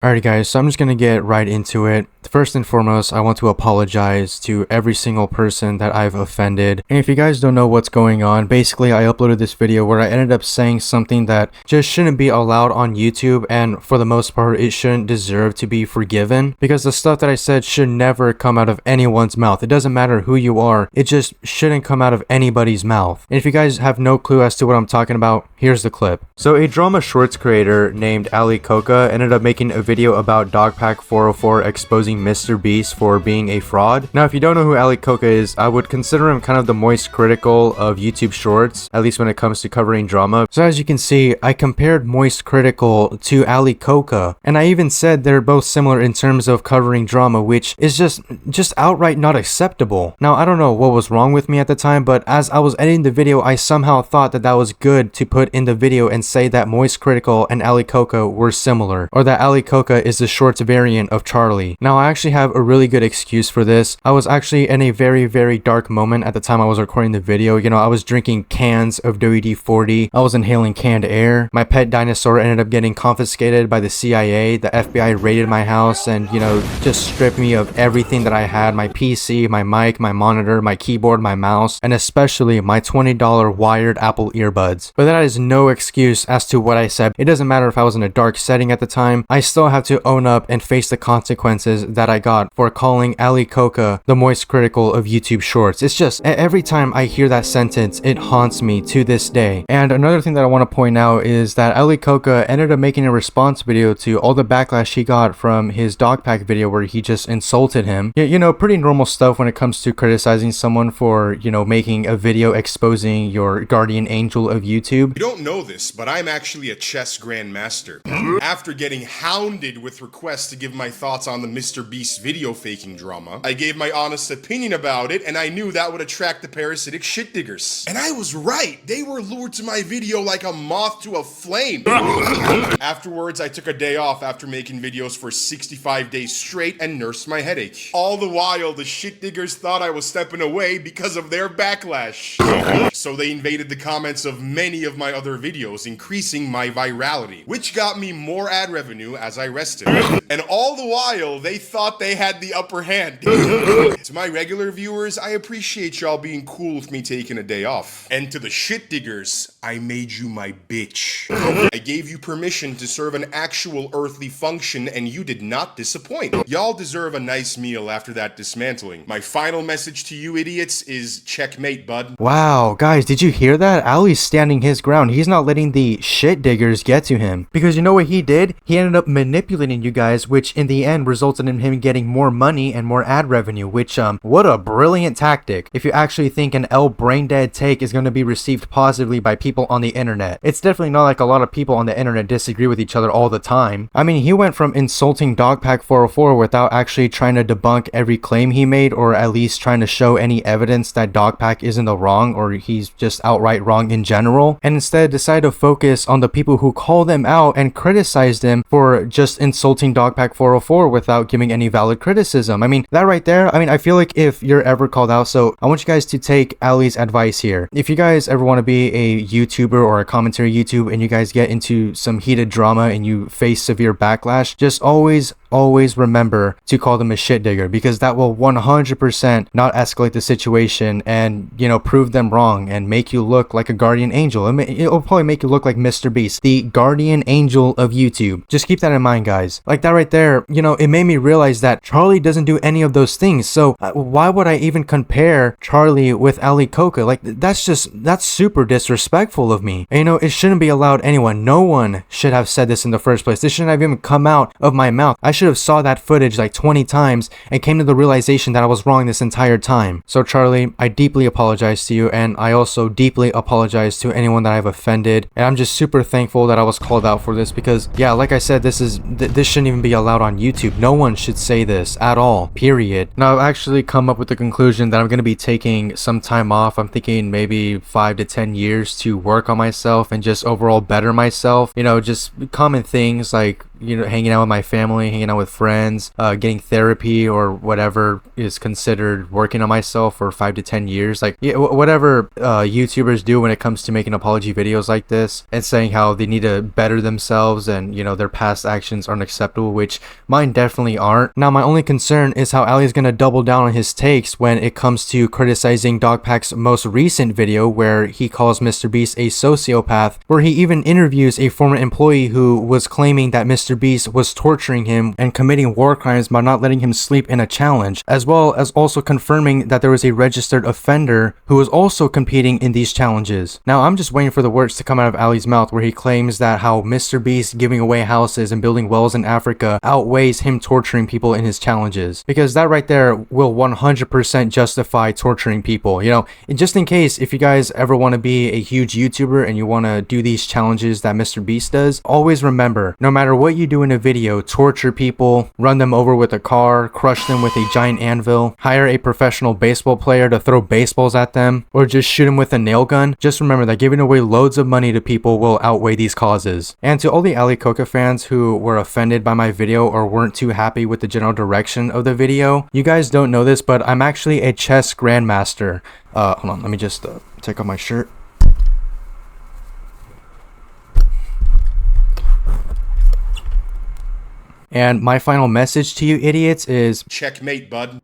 Alrighty guys, so I'm just gonna get right into it. First and foremost, I want to apologize to every single person that I've offended. And if you guys don't know what's going on, basically I uploaded this video where I ended up saying something that just shouldn't be allowed on YouTube, and for the most part it shouldn't deserve to be forgiven, because the stuff that I said should never come out of anyone's mouth. It doesn't matter who you are, it just shouldn't come out of anybody's mouth. And if you guys have no clue as to what I'm talking about, here's the clip. So a drama shorts creator named Ali Coca ended up making a video about Dogpack 404 exposing Mr. Beast for being a fraud. Now, if you don't know who Ali Coca is, I would consider him kind of the moist critical of YouTube shorts, at least when it comes to covering drama. So as you can see, I compared moist critical to Ali Coca, and I even said they're both similar in terms of covering drama, which is just outright not acceptable. Now, I don't know what was wrong with me at the time, but as I was editing the video, I somehow thought that that was good to put in the video and say that moist critical and Ali Coca were similar, or that Ali Coca is the shorts variant of Charlie. Now, I actually have a really good excuse for this. I was actually in a very dark moment at the time I was recording the video. You know, I was drinking cans of WD-40. I was inhaling canned air. My pet dinosaur ended up getting confiscated by the CIA. The FBI raided my house and, you know, just stripped me of everything that I had. My PC, my mic, my monitor, my keyboard, my mouse, and especially my $20 wired Apple earbuds. But that is no excuse as to what I said. It doesn't matter if I was in a dark setting at the time. I still have to own up and face the consequences that I got for calling Ali Coca the moist critical of YouTube shorts. It's just, every time I hear that sentence, it haunts me to this day. And another thing that I want to point out is that Ali Coca ended up making a response video to all the backlash he got from his Dogpack video where he just insulted him. You know, pretty normal stuff when it comes to criticizing someone for, you know, making a video exposing your guardian angel of YouTube. You don't know this, but I'm actually a chess grandmaster. After getting hounded with requests to give my thoughts on the Mr. Beast video faking drama, I gave my honest opinion about it, and I knew that would attract the parasitic shit diggers. And I was right. They were lured to my video like a moth to a flame. Afterwards, I took a day off after making videos for 65 days straight and nursed my headache. All the while, the shit diggers thought I was stepping away because of their backlash. So they invaded the comments of many of my other videos, increasing my virality, which got me more ad revenue as I rested. And all the while, they thought they had the upper hand. To my regular viewers, I appreciate y'all being cool with me taking a day off. And to the shit diggers, I made you my bitch. I gave you permission to serve an actual earthly function, and you did not disappoint. Y'all deserve a nice meal after that dismantling. My final message to you idiots is checkmate, bud. Wow, guys, did you hear that? Ali's standing his ground. He's not letting the shit diggers get to him. Because you know what he did? He ended up manipulating you guys, which in the end resulted in him getting more money and more ad revenue, which, what a brilliant tactic. If you actually think an L brain dead take is going to be received positively by people on the internet. It's definitely not like a lot of people on the internet disagree with each other all the time. I mean, he went from insulting Dogpack 404 without actually trying to debunk every claim he made, or at least trying to show any evidence that Dogpack isn't the wrong, or he's just outright wrong in general, and instead decided to focus on the people who called him out and criticized him for just insulting Dogpack 404 without giving any valid criticism. I mean, that right there, I mean, I feel like if you're ever called out, so I want you guys to take Ali's advice here. If you guys ever want to be a YouTuber or a commentary YouTube and you guys get into some heated drama and you face severe backlash, just always remember to call them a shit digger, because that will 100% not escalate the situation and, you know, prove them wrong and make you look like a guardian angel. It'll probably make you look like Mr. Beast, the guardian angel of YouTube. Just keep that in mind, guys. Like that right there, you know, it made me realize that Charlie doesn't do any of those things. So why would I even compare Charlie with Ali Coca? Like, that's super disrespectful of me. And, you know, it shouldn't be allowed anyone. No one should have said this in the first place. This shouldn't have even come out of my mouth. I should have saw that footage like 20 times and came to the realization that I was wrong this entire time. So Charlie, I deeply apologize to you, and I also deeply apologize to anyone that I've offended. And I'm just super thankful that I was called out for this, because yeah, like I said, this shouldn't even be allowed on YouTube. No one should say this at all, period. Now, I've actually come up with the conclusion that I'm going to be taking some time off. I'm thinking maybe 5 to 10 years to work on myself and just overall better myself. You know, just common things like hanging out with my family, hanging out with friends, getting therapy or whatever is considered working on myself for 5 to 10 years. Like, yeah, whatever YouTubers do when it comes to making apology videos like this and saying how they need to better themselves and, their past actions aren't acceptable, which mine definitely aren't. Now, my only concern is how Ali is going to double down on his takes when it comes to criticizing Dogpack's most recent video where he calls MrBeast a sociopath, where he even interviews a former employee who was claiming that MrBeast was torturing him and committing war crimes by not letting him sleep in a challenge, as well as also confirming that there was a registered offender who was also competing in these challenges. Now, I'm just waiting for the words to come out of Ali's mouth where he claims that how MrBeast giving away houses and building wells in Africa outweighs him torturing people in his challenges, because that right there will 100% justify torturing people. And just in case, if you guys ever want to be a huge YouTuber and you want to do these challenges that MrBeast does, always remember, no matter what you do in a video, torture people, run them over with a car, crush them with a giant anvil, hire a professional baseball player to throw baseballs at them, or just shoot them with a nail gun, just remember that giving away loads of money to people will outweigh these causes. And to all the Ali Coca fans who were offended by my video or weren't too happy with the general direction of the video, you guys don't know this, but I'm actually a chess grandmaster. Hold on, let me just take off my shirt. And my final message to you idiots is checkmate, bud.